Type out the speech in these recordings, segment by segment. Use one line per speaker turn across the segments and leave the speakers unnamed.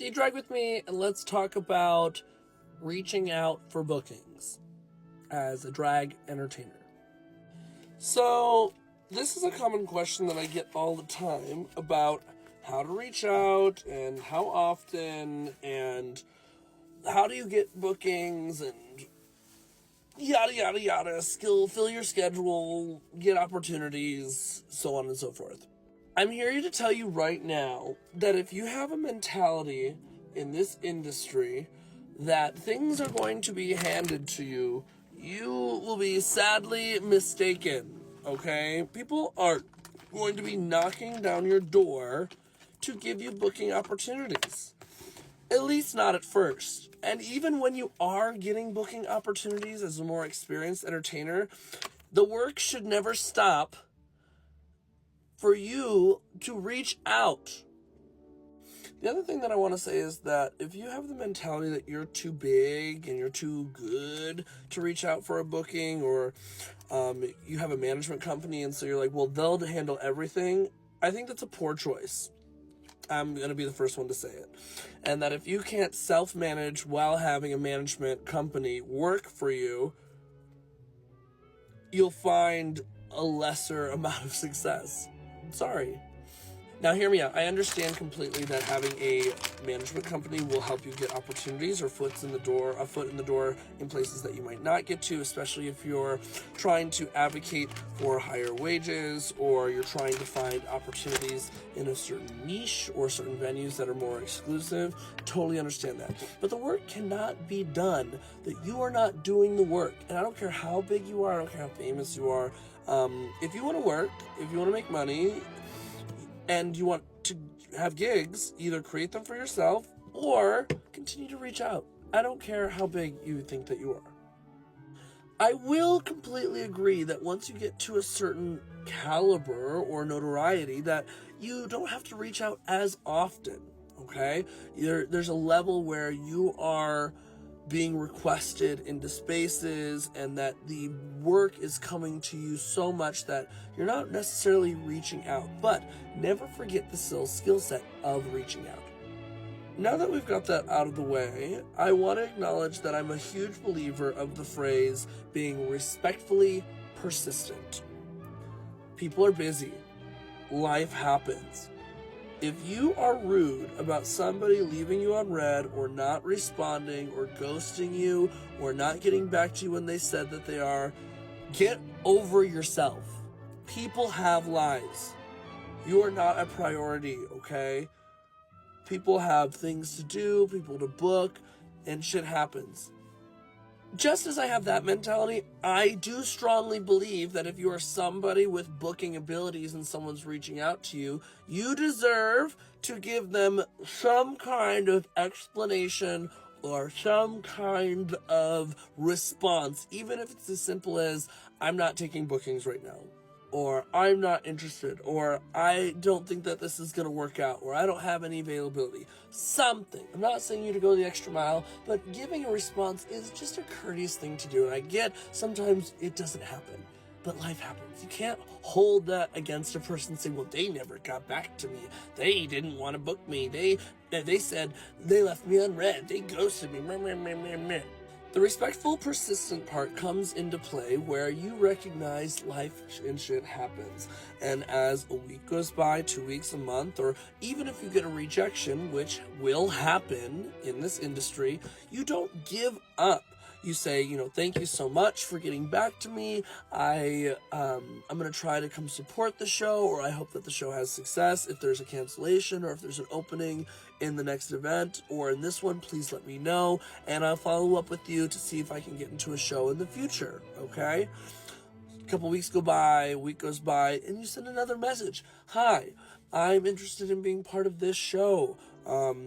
Stay drag with me and let's talk about reaching out for bookings as a drag entertainer. So, this is a common question that I get all the time about how to reach out and how often and how do you get bookings and yada yada yada, fill your schedule, get opportunities, so on and so forth. I'm here to tell you right now that if you have a mentality in this industry that things are going to be handed to you, you will be sadly mistaken, okay? People aren't going to be knocking down your door to give you booking opportunities. At least not at first. And even when you are getting booking opportunities as a more experienced entertainer, the work should never stop for you to reach out. The other thing that I want to say is that if you have the mentality that you're too big and you're too good to reach out for a booking, or you have a management company and so you're like, well, they'll handle everything, I think that's a poor choice. I'm going to be the first one to say it. And that if you can't self-manage while having a management company work for you, you'll find a lesser amount of success. Sorry. Now hear me out. I understand completely that having a management company will help you get opportunities or a foot in the door in places that you might not get to, especially if you're trying to advocate for higher wages or you're trying to find opportunities in a certain niche or certain venues that are more exclusive. Totally understand that. But the work cannot be done that you are not doing the work. And I don't care how big you are, I don't care how famous you are. If you want to work, if you want to make money, and you want to have gigs, either create them for yourself or continue to reach out. I don't care how big you think that you are. I will completely agree that once you get to a certain caliber or notoriety that you don't have to reach out as often, okay? There's a level where you are being requested into spaces and that the work is coming to you so much that you're not necessarily reaching out. But never forget the skill set of reaching out. Now that we've got that out of the way, I want to acknowledge that I'm a huge believer of the phrase being respectfully persistent. People are busy. Life happens. If you are rude about somebody leaving you on red or not responding or ghosting you or not getting back to you when they said that they are, get over yourself. People have lives. You are not a priority, okay? People have things to do, people to book, and shit happens. Just as I have that mentality, I do strongly believe that if you are somebody with booking abilities and someone's reaching out to you, you deserve to give them some kind of explanation or some kind of response, even if it's as simple as, I'm not taking bookings right now, or I'm not interested, or I don't think that this is going to work out, or I don't have any availability. Something. I'm not saying you to go the extra mile, but giving a response is just a courteous thing to do. And I get sometimes it doesn't happen, but life happens. You can't hold that against a person and say, well, they never got back to me. They didn't want to book me. They said they left me on red. They ghosted me. Meh, meh, meh, meh, meh. The respectful, persistent part comes into play where you recognize life and shit happens. And as a week goes by, 2 weeks, a month, or even if you get a rejection, which will happen in this industry, you don't give up. You say, thank you so much for getting back to me. I'm going to try to come support the show, or I hope that the show has success. If there's a cancellation or if there's an opening in the next event or in this one, please let me know, and I'll follow up with you to see if I can get into a show in the future, okay? A couple weeks go by, a week goes by, and you send another message. Hi, I'm interested in being part of this show.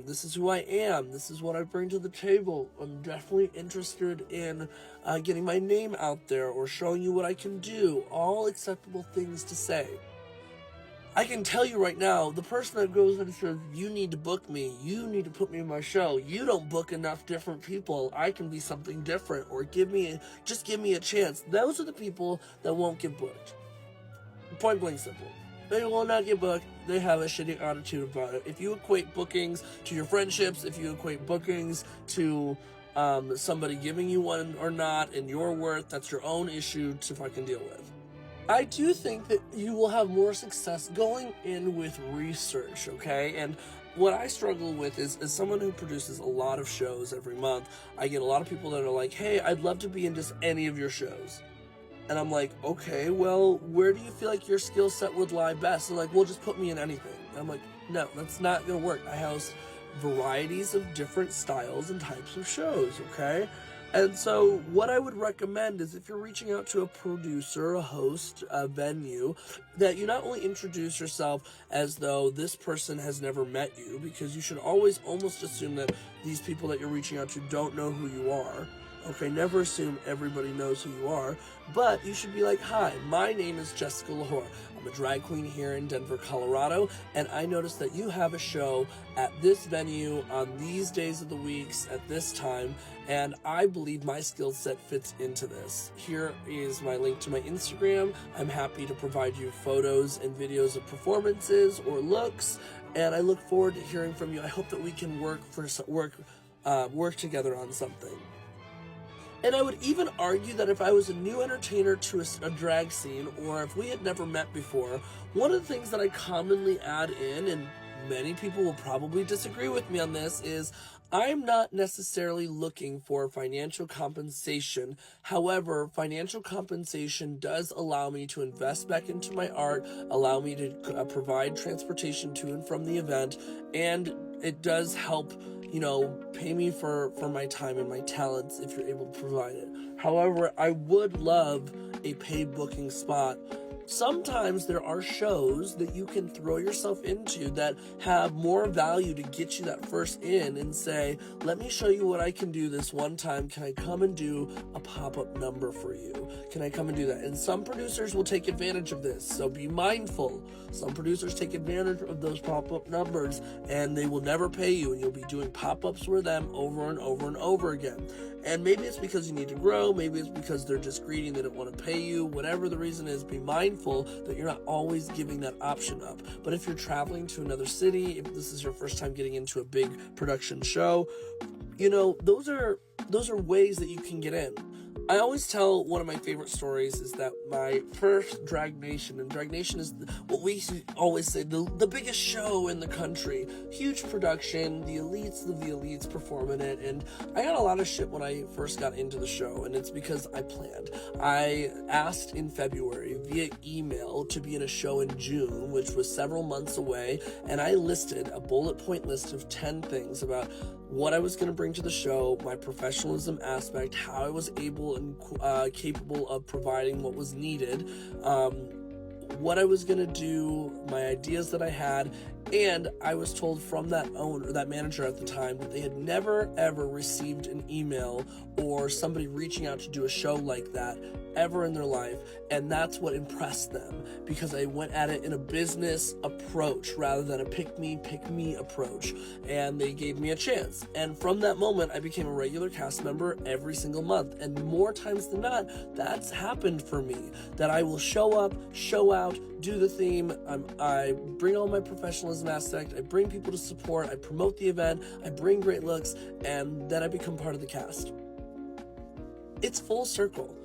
This is who I am. This is what I bring to the table. I'm definitely interested in getting my name out there or showing you what I can do. All acceptable things to say. I can tell you right now, the person that goes and says, you need to book me, you need to put me in my show, you don't book enough different people, I can be something different, or just give me a chance. Those are the people that won't get booked. Point blank simple. they will not get booked. They have a shitty attitude about it. If you equate bookings to your friendships, if you equate bookings to somebody giving you one or not and your worth, that's your own issue to fucking deal with. I do think that you will have more success going in with research, okay? And what I struggle with is, as someone who produces a lot of shows every month, I get a lot of people that are like, hey, I'd love to be in just any of your shows. And I'm like, okay, well, where do you feel like your skill set would lie best? And like, well, just put me in anything. And I'm like, no, that's not gonna work. I host varieties of different styles and types of shows, okay? And so what I would recommend is, if you're reaching out to a producer, a host, a venue, that you not only introduce yourself as though this person has never met you, because you should always almost assume that these people that you're reaching out to don't know who you are. Okay, never assume everybody knows who you are, but you should be like, hi, my name is Jessica Lahore. I'm a drag queen here in Denver, Colorado, and I noticed that you have a show at this venue on these days of the weeks at this time, and I believe my skill set fits into this. Here is my link to my Instagram. I'm happy to provide you photos and videos of performances or looks, and I look forward to hearing from you. I hope that we can work together on something. And I would even argue that if I was a new entertainer to a drag scene, or if we had never met before, one of the things that I commonly add in, and many people will probably disagree with me on this, is I'm not necessarily looking for financial compensation. However, financial compensation does allow me to invest back into my art, allow me to provide transportation to and from the event, and it does help, you know, pay me for my time and my talents if you're able to provide it. However, I would love a paid booking spot. Sometimes there are shows that you can throw yourself into that have more value to get you that first in and say, let me show you what I can do this one time. Can I come and do a pop-up number for you? Can I come and do that? And some producers will take advantage of this, so be mindful. Some producers take advantage of those pop-up numbers, and they will never pay you, and you'll be doing pop-ups for them over and over and over again. And maybe it's because you need to grow, maybe it's because they're just greedy and they don't want to pay you. Whatever the reason is, be mindful that you're not always giving that option up. But if you're traveling to another city, if this is your first time getting into a big production show, you know, those are ways that you can get in. I always tell one of my favorite stories is that my first Drag Nation, and Drag Nation is what we always say, the biggest show in the country. Huge production, the elites perform in it, and I got a lot of shit when I first got into the show, and it's because I planned. I asked in February via email to be in a show in June, which was several months away, and I listed a bullet point list of 10 things about what I was going to bring to the show, my professionalism aspect, how I was able and capable of providing what was needed, what I was going to do, my ideas that I had, and I was told from that manager at the time, that they had never ever received an email or somebody reaching out to do a show like that ever in their life, and that's what impressed them, because I went at it in a business approach rather than a pick me approach, and they gave me a chance. And from that moment, I became a regular cast member every single month, and more times than not, that's happened for me, that I will show up, show out, do the theme, I bring all my professionalism aspect, I bring people to support, I promote the event, I bring great looks, and then I become part of the cast. It's full circle.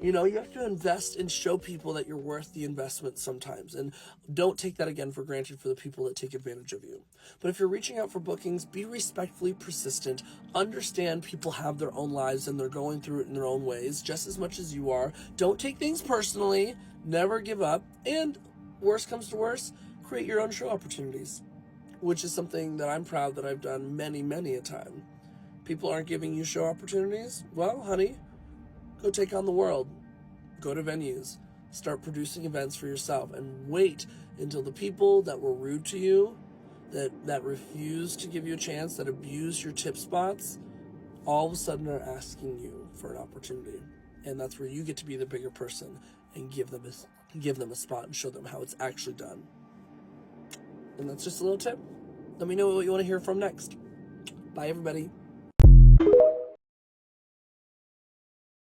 You know, you have to invest and show people that you're worth the investment sometimes, and don't take that again for granted for the people that take advantage of you. But if you're reaching out for bookings, be respectfully persistent. Understand people have their own lives and they're going through it in their own ways just as much as you are. Don't take things personally. Never give up. And worst comes to worst, create your own show opportunities, which is something that I'm proud that I've done many, many a time. People aren't giving you show opportunities? Well, honey, go take on the world. Go to venues. Start producing events for yourself, and wait until the people that were rude to you, that refuse to give you a chance, that abuse your tip spots, all of a sudden are asking you for an opportunity. And that's where you get to be the bigger person and give them a spot and show them how it's actually done. And that's just a little tip. Let me know what you want to hear from next. Bye, everybody.